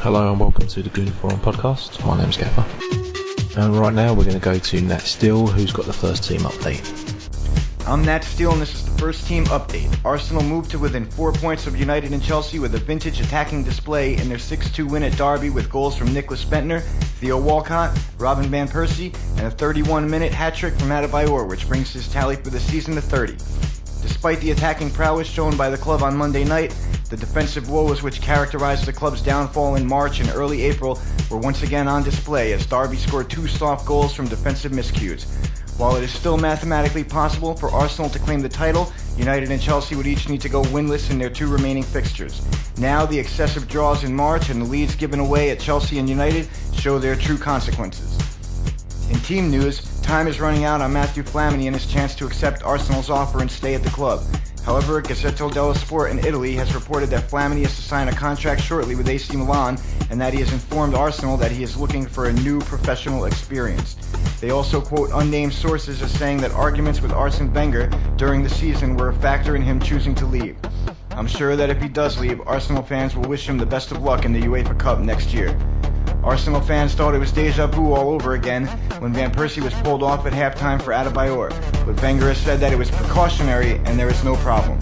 Hello and welcome to the Goonie Forum podcast. My name's Gaffer. And right now we're going to go to Nat Steele, who's got the first team update. I'm Nat Steele and this is the first team update. Arsenal moved to within 4 points of United and Chelsea with a vintage attacking display in their 6-2 win at Derby with goals from Nicholas Bentner, Theo Walcott, Robin Van Persie, and a 31-minute hat-trick from Adebayor, which brings his tally for the season to 30. Despite the attacking prowess shown by the club on Monday night, the defensive woes which characterized the club's downfall in March and early April were once again on display as Derby scored 2 soft goals from defensive miscues. While it is still mathematically possible for Arsenal to claim the title, United and Chelsea would each need to go winless in their 2 remaining fixtures. Now the excessive draws in March and the leads given away at Chelsea and United show their true consequences. In team news, time is running out on Matthew Flamini and his chance to accept Arsenal's offer and stay at the club. However, Gazzetta dello Sport in Italy has reported that Flamini is to sign a contract shortly with AC Milan and that he has informed Arsenal that he is looking for a new professional experience. They also quote unnamed sources as saying that arguments with Arsene Wenger during the season were a factor in him choosing to leave. I'm sure that if he does leave, Arsenal fans will wish him the best of luck in the UEFA Cup next year. Arsenal fans thought it was deja vu all over again when Van Persie was pulled off at halftime for Adebayor, but Wenger has said that it was precautionary and there is no problem.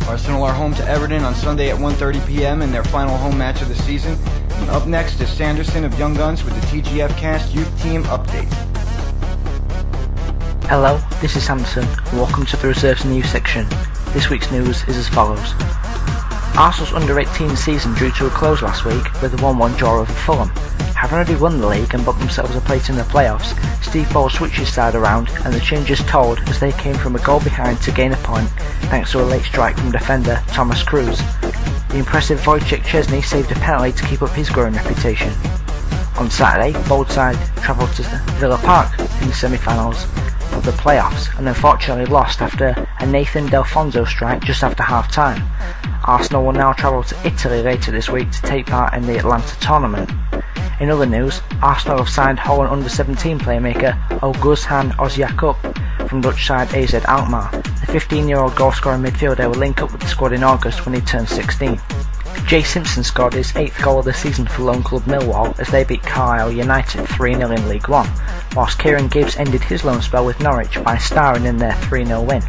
Arsenal are home to Everton on Sunday at 1:30 p.m. in their final home match of the season. And up next is Sanderson of Young Guns with the TGFcast Youth Team Update. Hello, this is Sanderson. Welcome to the Reserves News section. This week's news is as follows. Arsenal's under-18 season drew to a close last week with a 1-1 draw over Fulham. Having already won the league and booked themselves a place in the playoffs, Steve Ball switched his side around and the changes told as they came from a goal behind to gain a point thanks to a late strike from defender Thomas Cruz. The impressive Wojciech Szczesny saved a penalty to keep up his growing reputation. On Saturday, both sides travelled to Villa Park in the semi-finals of the playoffs and unfortunately lost after a Nathan Delfonso strike just after half-time. Arsenal will now travel to Italy later this week to take part in the Atlanta tournament. In other news, Arsenal have signed Holland under-17 playmaker Oguzhan Ozyakup from Dutch side AZ Alkmaar. The 15-year-old goal-scoring midfielder will link up with the squad in August when he turns 16. Jay Simpson scored his 8th goal of the season for lone club Millwall as they beat Carlisle United 3-0 in League One, whilst Kieran Gibbs ended his loan spell with Norwich by starring in their 3-0 win.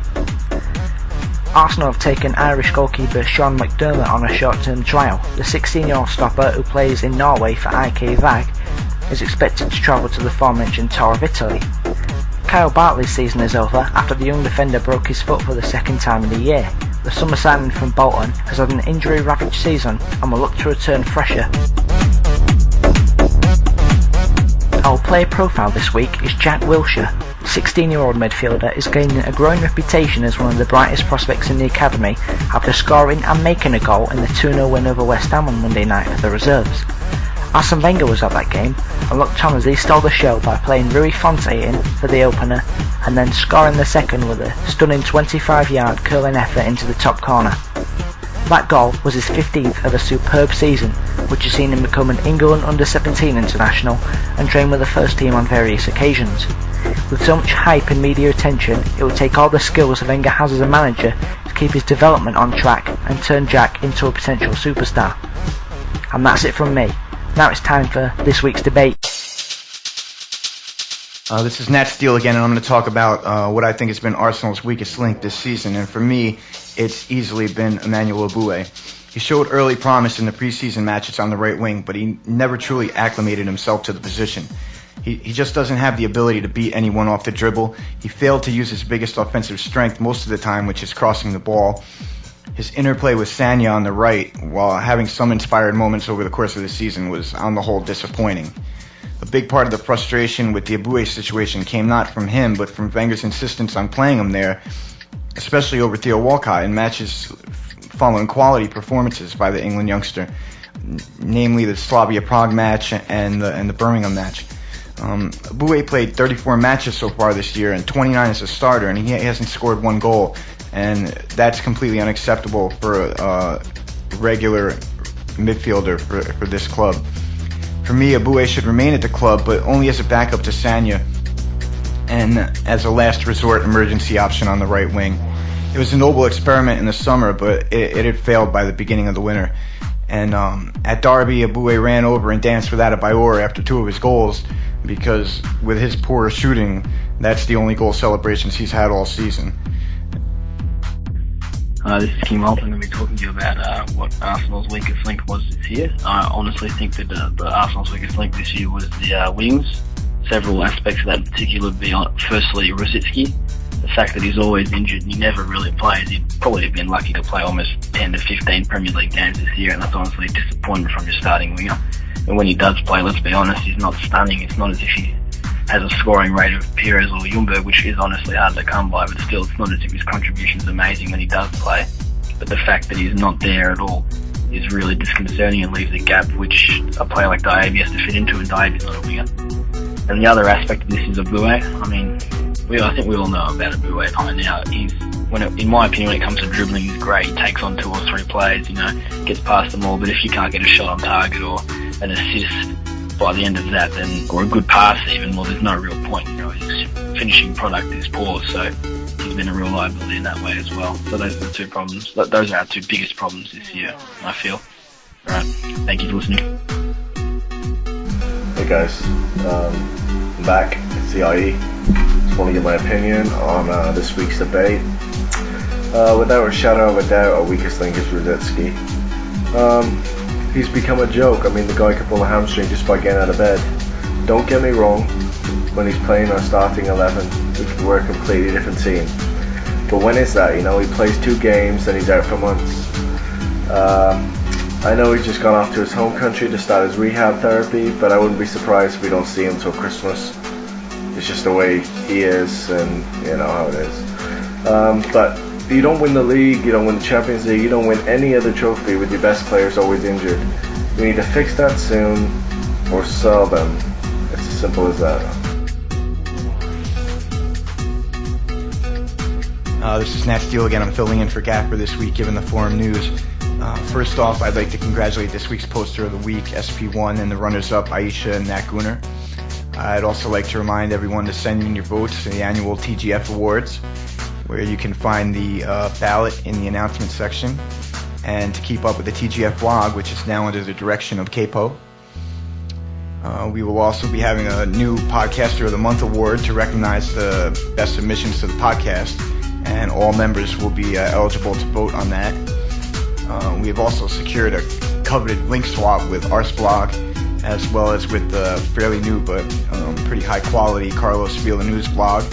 Arsenal have taken Irish goalkeeper Sean McDermott on a short-term trial. The 16-year-old stopper, who plays in Norway for IK Vag, is expected to travel to the aforementioned Tour of Italy. Kyle Bartley's season is over after the young defender broke his foot for the second time in a year. The summer signing from Bolton has had an injury-ravaged season and will look to return fresher. Our player profile this week is Jack Wilshere. 16-year-old midfielder is gaining a growing reputation as one of the brightest prospects in the academy after scoring and making a goal in the 2-0 win over West Ham on Monday night for the reserves. Arsene Wenger was at that game and looked on as he stole the show by playing Rui Fonte in for the opener and then scoring the second with a stunning 25-yard curling effort into the top corner. That goal was his 15th of a superb season, which has seen him become an England under-17 international and train with the first team on various occasions. With so much hype and media attention, it will take all the skills Wenger has as a manager to keep his development on track and turn Jack into a potential superstar. And that's it from me. Now it's time for this week's debate. This is Nat Steele again, and I'm going to talk about what I think has been Arsenal's weakest link this season, and for me, it's easily been Emmanuel Aboué. He showed early promise in the preseason matches on the right wing, but he never truly acclimated himself to the position. He just doesn't have the ability to beat anyone off the dribble. He failed to use his biggest offensive strength most of the time, which is crossing the ball. His interplay with Sanya on the right, while having some inspired moments over the course of the season, was on the whole disappointing. A big part of the frustration with the Aboué situation came not from him, but from Wenger's insistence on playing him there, especially over Theo Walcott in matches following quality performances by the England youngster, namely the Slavia Prague match and the Birmingham match. Aboué played 34 matches so far this year and 29 as a starter, and he hasn't scored 1 goal, and that's completely unacceptable for a regular midfielder for this club. For me, Aboué should remain at the club, but only as a backup to Sanya and as a last resort emergency option on the right wing. It was a noble experiment in the summer, but it had failed by the beginning of the winter. And at Derby, Abue ran over and danced with Adebayor after 2 of his goals because with his poor shooting, that's the only goal celebrations he's had all season. This is Kim Holt. I'm going to be talking to you about what Arsenal's weakest link was this year. I honestly think that the Arsenal's weakest link this year was the wings. Several aspects of that in particular would be, firstly, Rosicki. The fact that he's always injured and he never really plays. He'd probably have been lucky to play almost 10 to 15 Premier League games this year, and that's honestly a disappointment from your starting winger. And when he does play, let's be honest, he's not stunning. It's not as if he has a scoring rate of Pires or Ljungberg, which is honestly hard to come by, but still it's not as if his contribution is amazing when he does play. But the fact that he's not there at all is really disconcerting and leaves a gap which a player like Diaby has to fit into, and Diaby's not a winger. And the other aspect of this is Abue. I mean, I think we all know about Abue by now. In my opinion, when it comes to dribbling, he's great. He takes on 2 or 3 players, gets past them all. But if you can't get a shot on target or an assist by the end of that, then, or a good pass even, well, there's no real point. His finishing product is poor, so he's been a real liability in that way as well. So those are the 2 problems. Those are our 2 biggest problems this year, I feel. All right, thank you for listening. Hey guys, I'm back. It's the IE. Just want to give my opinion on this week's debate. Without a shadow of a doubt, our weakest link is Rosicki. He's become a joke. I mean, the guy could pull a hamstring just by getting out of bed. Don't get me wrong, when he's playing our starting 11, we're a completely different team. But when is that? He plays 2 games, then he's out for months. I know he's just gone off to his home country to start his rehab therapy, but I wouldn't be surprised if we don't see him till Christmas. It's just the way he is, and you know how it is. But you don't win the league, you don't win the Champions League, you don't win any other trophy with your best players always injured. We need to fix that soon, or sell them. It's as simple as that. This is Nat Steele again. I'm filling in for Gaffer this week, given the forum news. First off, I'd like to congratulate this week's Poster of the Week, SP1, and the runners-up, Aisha and Nat Gunner. I'd also like to remind everyone to send in your votes to the annual TGF Awards, where you can find the ballot in the announcement section, and to keep up with the TGF blog, which is now under the direction of Capo. We will also be having a new Podcaster of the Month award to recognize the best submissions to the podcast, and all members will be eligible to vote on that. We have also secured a coveted link swap with Arsblog, as well as with the fairly new but pretty high quality Carlos Villanu's blog.